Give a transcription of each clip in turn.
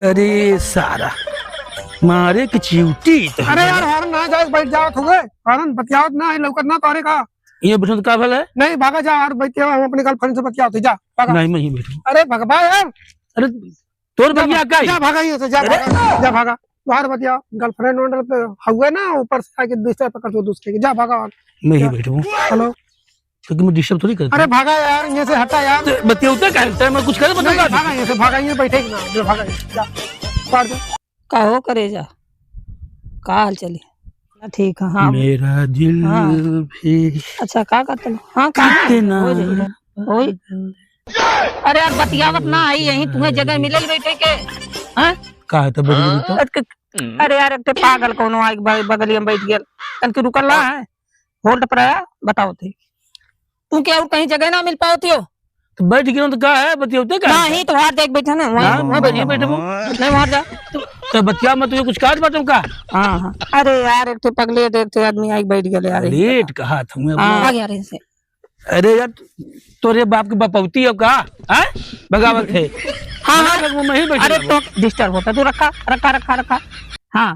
अरे सारा मारे की चिवटी तो अरे यार हॉर्न ना जाए बैठ जाओ थोड़े हॉर्न बतियाओ ना है लौकत ना तोरे का ये बैठो का भला है? नहीं भागा जा और बतियाओ हम अपने गर्लफ्रेंड से बतियाओ जा भागा नहीं मैं ही बैठू। अरे भगवा यार अरे तोर बतिया का जा भागा ये से जा भागा बाहर बतियाओ गर्लफ्रेंड वंडर पे हुए ना ऊपर से आके दूसरे पकड़ दो दूसरे के जा भागा मैं ही बैठू। हेलो क्योंकि मैं डिस्टर्ब थोड़ी करता। अरे भागा यार यहाँ से हटा यार बतिया उतर का मैं कुछ करे बताऊंगा। भागा यहाँ से भागा ये बैठे ना जो भागा जा पार जा का हो करे जा का हाल चले ठीक है। हाँ मेरा दिल हाँ। भी अच्छा का करते हाँ का कितना हो जाएगा हो अरे यार बतियावत ना आई यही तुम्हें जगह मिलल बैठे के हैं का है तब तो अरे यार एक पागल कोनो आई बगलिया में बैठ गया कन के रुकल ना है होल्ड पर आया बताओ थे तू क्या और कहीं जगह ना मिल पाती हो तो बैठ गया तो का है बतिया उतर का नहीं तो वहां देख बैठा ना वहां बैठे नहीं वहां जा तो बतिया मैं तुझे कुछ काट बताऊं का। हाँ हाँ अरे यार एक पगले देखते आदमी आई बैठ गया यार लेट कहा था आ गया रे से अरे यार तोरे बाप के बपौती हो का हैं बगावत है। हाँ हाँ मैं ही बैठ अरे तो डिस्टर्ब होता तू रखा रखा रखा रखा हाँ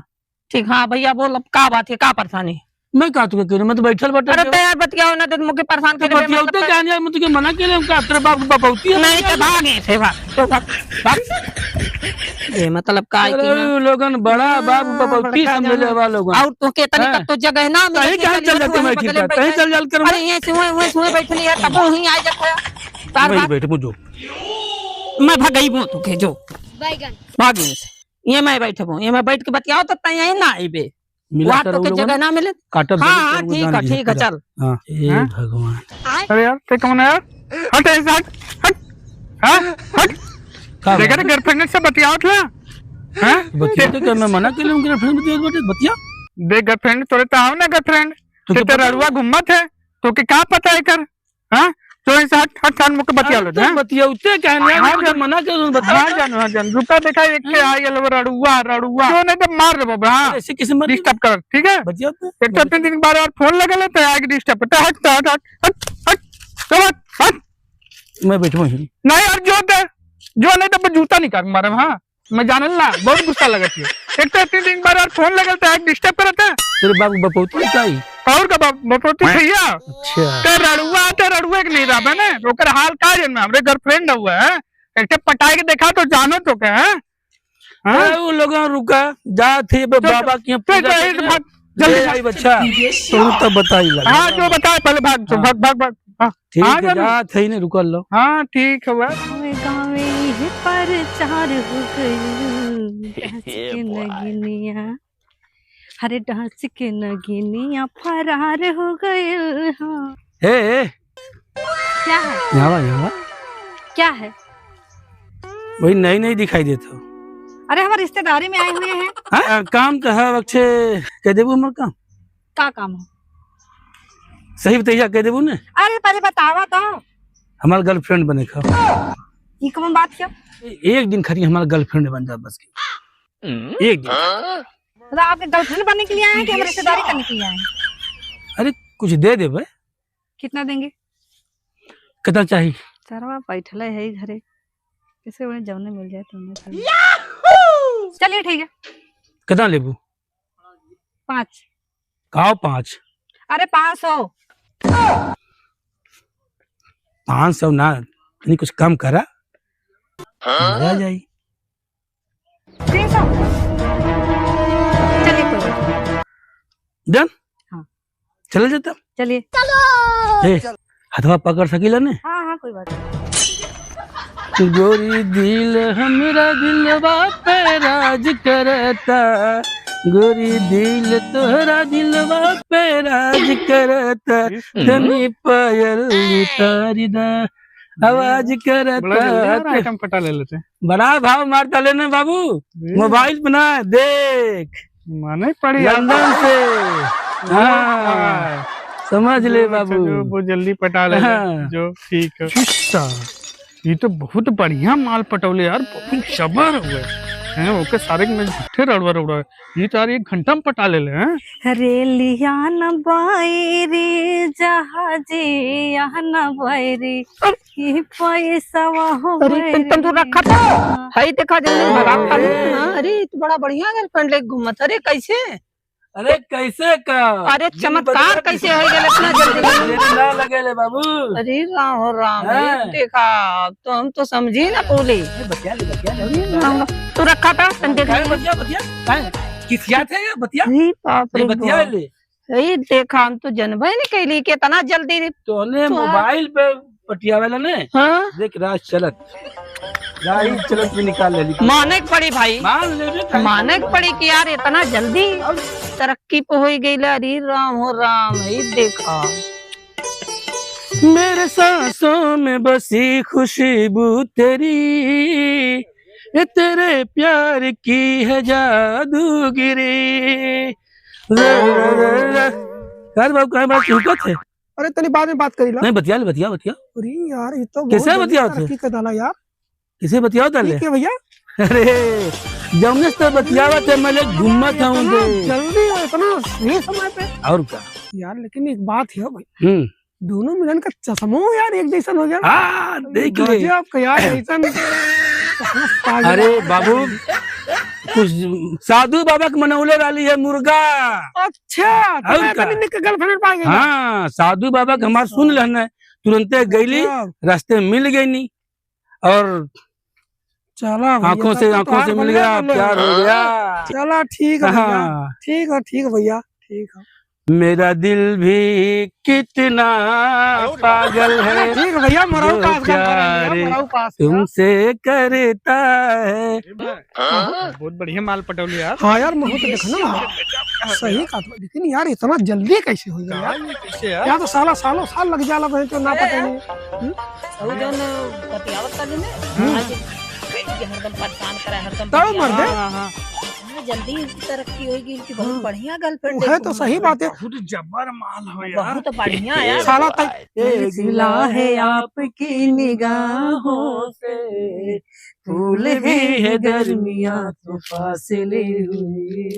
ठीक हाँ भैया बोल अब का बात है का परेशानी मैं का तुके कह मैं तो बैठल बैठल अरे तो यार बतियाओ ना तो मुझे परेशान कर बतिया उतर का नहीं मैं तुके मना के ले का तेरे बाप के बपौती नहीं तो भागे से भाग तो भाग ये मतलब का है अरे लोगन बड़ा बाप बपौती समझ ले वाला लोगन और तो के तनी तक तो जगह ना कहीं कहां चल जाते मैं ठीक है कहीं चल जाल कर अरे ये सुए बैठली है तब वहीं आ जाता है तार मैं बैठ मुझो मैं भगई हूं तू के जो बैगन भागी से ये मैं बैठे हूं ये मैं बैठ के बतियाओ तो तई यहीं ना आईबे वहां तो के जगह ना मिले। काटब हाँ ठीक है चल हां हे भगवान अरे यार ते कौन है यार हट ऐसे हट हां हट देखा ना गर्लफ्रेंड से बतियाओ था हां बतिया तो मैं मना के लूं गर्लफ्रेंड बतिया देख गर्लफ्रेंड तोरे तो आओ ना गर्लफ्रेंड तो तेरा रुआ घुम्मत है तो के का पता है कर हां तो ऐसे हट हट साल मुके बतिया लो हां बतिया उते कहने मैं मना के बता हां जान रुपया देखा एक के आ गेल रड़ुआ जो नहीं तो मार दे बाबा हां ऐसे किसी मत डिस्टर्ब कर ठीक है बतिया एक तो 3 दिन बाद और फोन लगल तो आगे डिस्टर्ब तो हट हट हट हट चल हट मैं बैठूं ही नहीं यार जो नहीं तो जूता निकाल मारे हां मैं जानल ना बहुत गुस्सा लगत है एक तो 3 दिन बाद और फोन लगल तो आगे डिस्टर्ब करत है तेरे बाप बपौती काई और का बपौती भैया अच्छा ते रड़ुआ के नहीं रहा ना ओकर हाल का जन में हमरे गर्लफ्रेंड हुआ है एक पटाई के देखा तो जानो तो क्या है हां वो लोग रुका जा थे बाबा की जल्दी आई बच्चा तू तो बताई लगा हां जो बता पहले भाग भाग ठीक है जा थे ने रुक लो हां ठीक है गावे पर चार हो गई नगिनिया हरे डांस के नगिनिया फरार हो गए हाँ ए क्या है यहाँ क्या है वही नहीं दिखाई देता अरे हमारे रिश्तेदारी में आए हुए हैं हाँ काम तो है बच्चे कह देबू हमर काम का काम है सही बताइए कह देबू ने अरे पहले बतावा तो हमार गर्लफ्रेंड बने खा ये कौन बात क्या एक दिन खरी हमारा गर्लफ्रेंड बन जा बस की एक दिन मतलब आपके गर्लफ्रेंड बनने के लिए आए हैं कि हमारे रिश्तेदारी करने के लिए आए हैं अरे कुछ दे दे भाई कितना देंगे कितना चाहिए सरवा बैठल है घरे किसे उन्हें जमने मिल जाए तो चलिए ठीक है कितना लेबू 5 काओ 5 अरे 500 500 ना नहीं कुछ कम करा आ जाई 300 चलिए कोई डन हाँ चल जाता चलिए हथवा पकड़ सकीला ने हाँ हाँ कोई बात नहीं गोरी दिल हमरा दिलवा पे राज करता गोरी दिल तोहरा दिलवा पे राज करता धनी पायल तारी ना आवाज करता आइटम पटा ले लेते बड़ा भाव मारता लेने बाबू मोबाइल बना देख माने पड़ी लंदन से हाँ समझ ले बाबू वो जल्दी पटा ले जो ठीक है ये तो बहुत बढ़िया माल पटौले यार बहुत सबर हुए हैं ओके सारे में झूठे रड़वा रड़वा ये तो यार 1 घंटा में पटा ले हैं। रेलिया न बायरे जहाजे यहाँ न बायरे ये पैसा हो अरे तुम तो रखा था हाय देखा जल्दी भगा अरे तू बड़ा बढ़िया गर्लफ्रेंड ले घूमत अरे कैसे अरे कैसे का अरे चमत्कार कैसे हो गया इतना जल्दी ना लगे ले बाबू। अरे राम राम हाँ। देखा तो हम तो समझी ना पूरी बतिया ले तू रखा था देखा बतिया किसिया थे या बतिया बाप रे बतिया ले ये देखा हम तो जनबे नहीं कैली के इतना जल्दी तोने मोबाइल पे पटियावेला ने हाँ देख राज चलत भी निकाल ले माने की पड़ी भाई मान ले माने की पड़ी कि यार इतना जल्दी तरक्की पे हो गई अरे राम हो राम ये देखा मेरे सांसों में बसी खुशबू तेरी ये तेरे प्यार की है जादूगिरी। यार बाबू कहीं बात चुका थे अरे तनी बाद में बात करी ला नहीं बतिया बतिया अरे यार ये तो कैसे बतिया थे तरक्की कर डाला यार किसे बतिया ले ठीक है भैया अरे जमने से बतियावा थे मैं घूमत हूँ जल्दी इतना सही समय पे और क्या यार लेकिन एक बात है भाई दोनों मिलन का चश्मो यार एक जैसा हो गया हाँ देख ले आपका यार अरे बाबू कुछ साधु बाबा के मनौले वाली है मुर्गा। अच्छा गर्लफ्रेंड पा गई हाँ साधु बाबा के हमारे सुन लेना तुरंते गईली रास्ते मिल गई नहीं और चला आंखों से मिल गया प्यार हो गया। चला ठीक है ठीक है भैया ठीक है मेरा दिल भी कितना पागल है ठीक है भैया प्यार तुमसे करता है। बहुत बढ़िया माल पटौली यार। हाँ यार मैं तो देखना ना सही कहा लेकिन यार इतना जल्दी कैसे हो गया यार तो सालों साल लग जाला तो ना पता जल्दी इनकी तरक्की होगी इनकी बहुत बढ़िया गर्लफ्रेंड है तो सही बात है जबर माल हो यार बहुत बढ़िया यार साला सिला है आपकी निगाहों से फूल भी है गर्मियाँ तो फासले हुए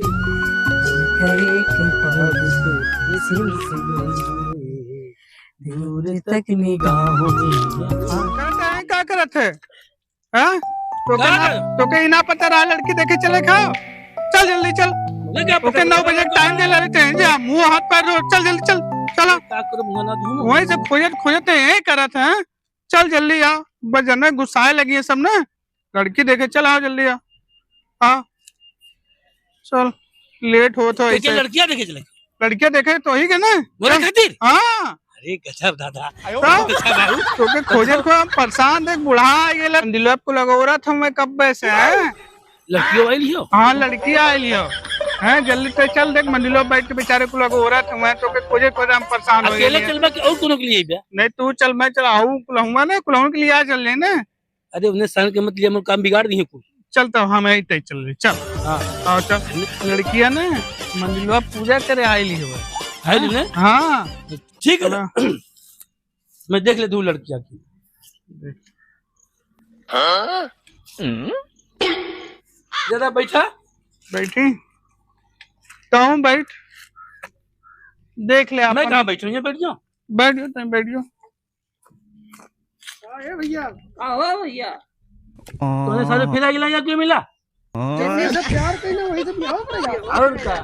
दूर तक निगाहों क्या करत है तो कहीं ना पता रहा लड़की देखे चले खाओ चल जल्दी चल ओके 9 बजे टाइम दे लेते हैं जा मुंह हाथ पैर चल जल्दी चल चलो वहीं से खोजते यही करा था चल जल्दी आ बस जन गुस्साए लगी है सब ना लड़की देखे चल आओ जल्दी आ चल लेट हो तो लड़कियां देखे चले लड़कियां देखे तो ही के ना खातिर हाँ अरे गजब दादा तो खोजे को हम परेशान देख बुढ़ा ये दिलप को लगोरा था मैं कब से है लड़कियों आई लियो हाँ लड़की आई लियो है जल्दी से चल देख मंदिलो बैठ के बेचारे को लगोरा था मैं तो खोजे हम परेशान हो अकेले चलबा के और कोनो के लिए बे नहीं तू चल मैं चल आऊं कुलहुआ ना कुलहुआ के लिए आ चल ले ना अरे उन्हें सन के मत लिए हम काम बिगाड़ दिए कुछ चलता हम यही तय चल रही चल हाँ चल लड़कियां ना मंदिलो पूजा करे आई लियो है ना हाँ ठीक है मैं देख ले दो लड़कियां की जरा बैठा बैठी तो बैठ देख ले मैं कहाँ बैठूं ये बैठ जाओ बैठ जाओ तुम बैठ जाओ भैया भैया तूने सारे फिरा गिला या क्यों मिला प्यार कहीं वही तो बियाह और क्या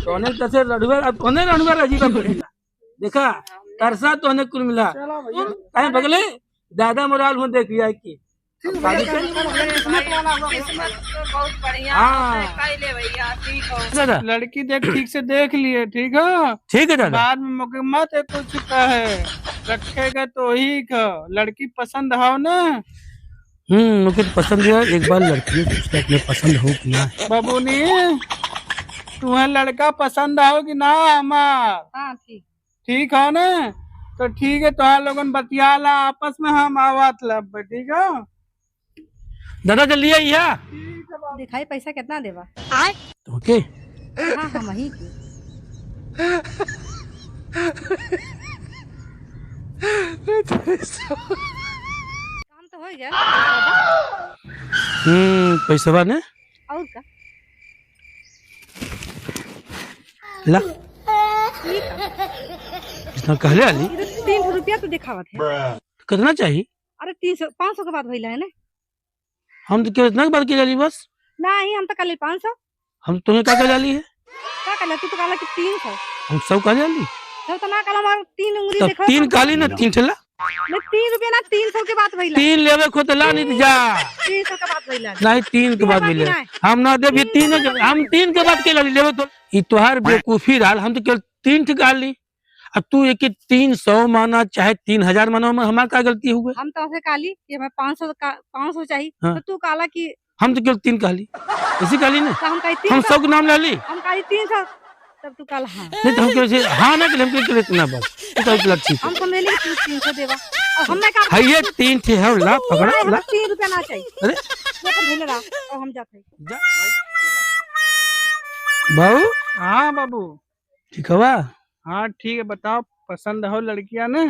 तोने कैसे रणवीर अब तोने रणवीर अजीब मिला देखा तरसा तोने कुल मिला कहीं बगले दादा मोराल हूँ देख लिया की लड़की देख ठीक से देख लिए ठीक है दादा बाद में मौके मत कुछ है रखेगा तो ही लड़की पसंद हो ना मुझे तो पसंद है एक बार लड़की पूछता पसंद हो कि ना बाबूनी तुम्हें लड़का पसंद आओ कि ना हमार ठीक है ना तो ठीक है तुम्हारे लोगन बतियाला आपस में हम आवत लब ठीक है दादा जल्दी आइया दिखाई पैसा कितना देवा ओके हाँ हम वही की काम तो हो गया पैसा ने और का ला ठीक है। जितना कहले आली 300 रुपया तो दिखावत है। कितना चाहिए? अरे 300 500 के बाद भइला है ना। हम तो कितना की बात की जाली बस। नहीं हम तो कल 500 हम तुम्हें क्या कह जाली है? का कल तू तो काला कि 300 हम सब कह जाली सब तो ना कल हमार 3 उंगली तो देखो 3 काली ना 3 ठेला नहीं 3 रुपया ना 300 के बाद भइला 3 लेवे खो तो ला नहीं जा 300 के बाद भइला नहीं 3 के बाद मिले हम ना दे भी 3 हम 3 के बाद के लाली लेवे तो ई तोहार बेवकूफी डाल हम तो केवल 3 ठिका ली अब तू एक 300 माना चाहे 3000 माना में हमारा क्या गलती हुई? हम तो ऐसे काली कि हमें 500 चाहिए हाँ। तो तू काला कि हम तो केवल 3 काली इसी काली ने तो हम कही हम 300 सब के नाम ला ली हम कही 300 तब तू काला हाँ नहीं तो हम केवल हाँ ना के हम केवल इतना बस तो गलत ठीक है हम समझ ली कि तू 300 देवा और हम का है ये 3 ठे है ला पकड़ा ला 3 रुपया ना चाहिए अरे वो तो भेल रहा और हम जाते हैं। बाबू हाँ बाबू। ठीक है हाँ ठीक है, बताओ पसंद हो लड़कियां ने?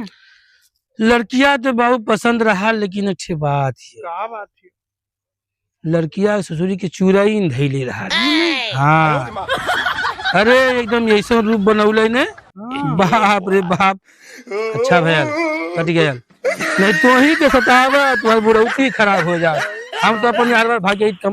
लड़कियां तो बाबू पसंद रहा लेकिन अच्छी बात है क्या बात है? लड़कियां ससुरी के चूड़ा ही धई ले रहा है। हाँ अरे एकदम ऐसा रूप बनौले ने बाप रे बाप। अच्छा भैया कट गया नहीं तो ही के सतावा तुम्हारी बुढ़ौती खराब हो जाए हम तो अपन यार भाग्य कमा